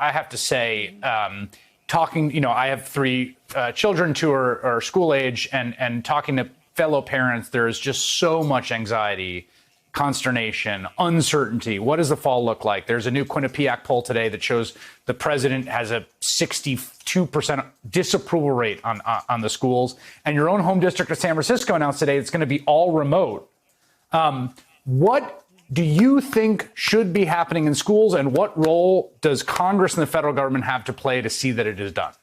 I have to say, talking, I have three children, two are school age, and talking to fellow parents, there is just so much anxiety, consternation, uncertainty. What does the fall look like? There's a new Quinnipiac poll today that shows the president has a 62% disapproval rate on the schools. And your own home district of San Francisco announced today it's going to be all remote. What do you think should be happening in schools, and what role does Congress and the federal government have to play to see that it is done?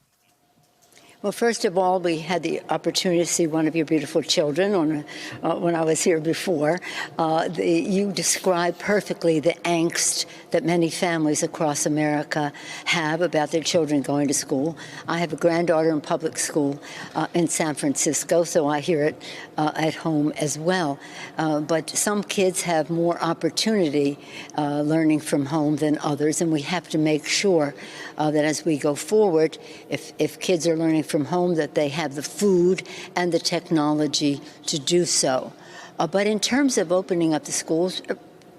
Well, first of all, we had the opportunity to see one of your beautiful children when I was here before. You described perfectly the angst that many families across America have about their children going to school. I have a granddaughter in public school in San Francisco, so I hear it at home as well. But some kids have more opportunity learning from home than others, and we have to make sure that as we go forward, if kids are learning from home, that they have the food and the technology to do so. But in terms of opening up the schools,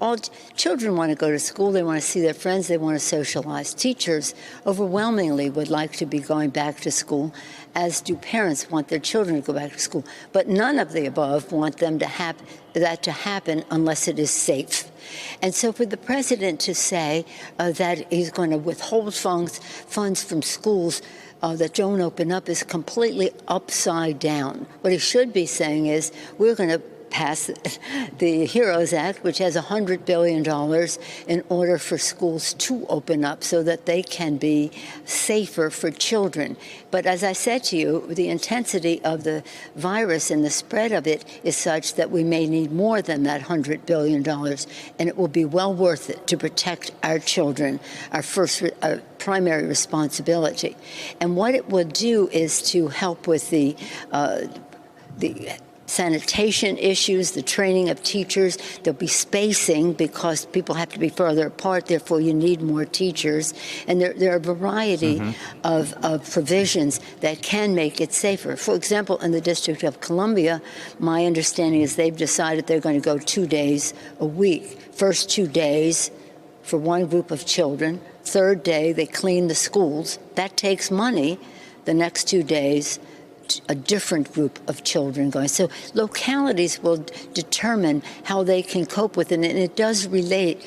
all children want to go to school. They want to see their friends. They want to socialize. Teachers overwhelmingly would like to be going back to school, as do parents want their children to go back to school. But none of the above want them to that to happen unless it is safe. And so for the president to say that he's going to withhold funds from schools that don't open up is completely upside down. What he should be saying is, we're going to pass the HEROES Act, which has $100 billion in order for schools to open up so that they can be safer for children. But as I said to you, the intensity of the virus and the spread of it is such that we may need more than that $100 billion, and it will be well worth it to protect our children, our primary responsibility. And what it will do is to help with the sanitation issues, the training of teachers. There'll be spacing because people have to be further apart, therefore you need more teachers. And there are a variety of provisions that can make it safer. For example, in the District of Columbia, my understanding is they've decided they're going to go 2 days a week. First 2 days for one group of children. Third day, they clean the schools. That takes money. The next 2 days, a different group of children going. So localities will determine how they can cope with it, and it does relate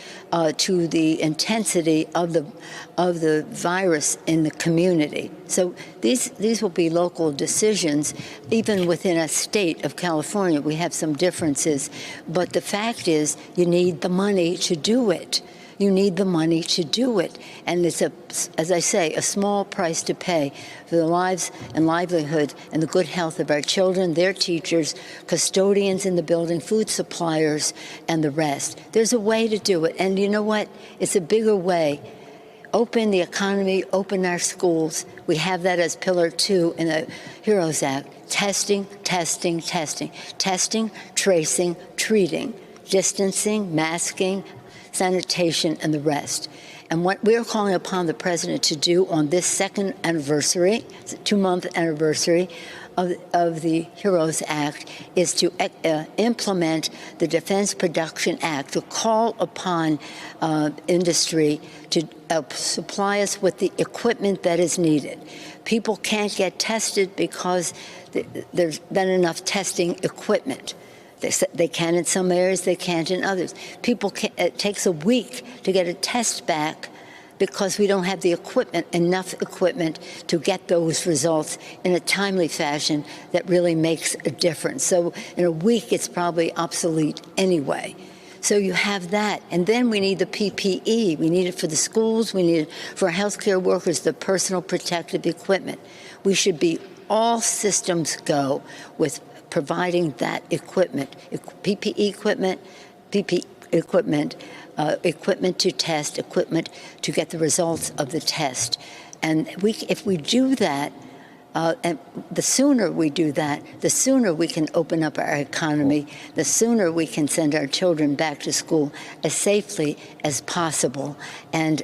to the intensity of the virus in the community. So these will be local decisions. Even within a state of California, we have some differences, but the fact is you need the money to do it. You need the money to do it. And it's, as I say, a small price to pay for the lives and livelihood and the good health of our children, their teachers, custodians in the building, food suppliers, and the rest. There's a way to do it. And you know what? It's a bigger way. Open the economy, open our schools. We have that as Pillar 2 in the HEROES Act. Testing, testing, testing. Testing, tracing, treating. Distancing, masking, sanitation, and the rest. And what we're calling upon the president to do on this second anniversary, 2-month anniversary of the HEROES Act, is to implement the Defense Production Act, to call upon industry to supply us with the equipment that is needed. People can't get tested because there's not enough testing equipment. They can in some areas, they can't in others. It takes a week to get a test back because we don't have the equipment, enough equipment to get those results in a timely fashion that really makes a difference. So in a week, it's probably obsolete anyway. So you have that. And then we need the PPE. We need it for the schools. We need it for healthcare workers, the personal protective equipment. We should be all systems go with providing that equipment, PPE equipment, equipment to test, equipment to get the results of the test. And if we do that, And the sooner we do that, the sooner we can open up our economy, the sooner we can send our children back to school as safely as possible. And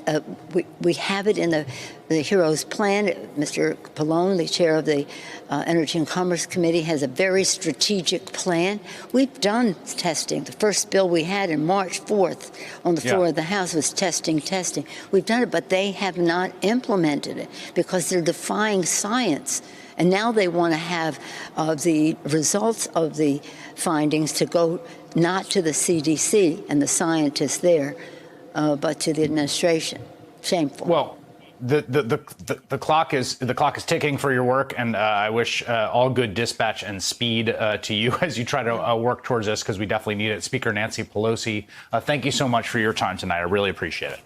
we have it in the HEROES plan. Mr. Pallone, the chair of the Energy and Commerce Committee, has a very strategic plan. We've done testing. The first bill we had in March 4th on the floor of the House was testing. We've done it, but they have not implemented it because they're defying science. And now they want to have the results of the findings to go not to the CDC and the scientists there, but to the administration. Shameful. Well, the clock is ticking for your work, and I wish all good dispatch and speed to you as you try to work towards this, because we definitely need it. Speaker Nancy Pelosi, thank you so much for your time tonight. I really appreciate it.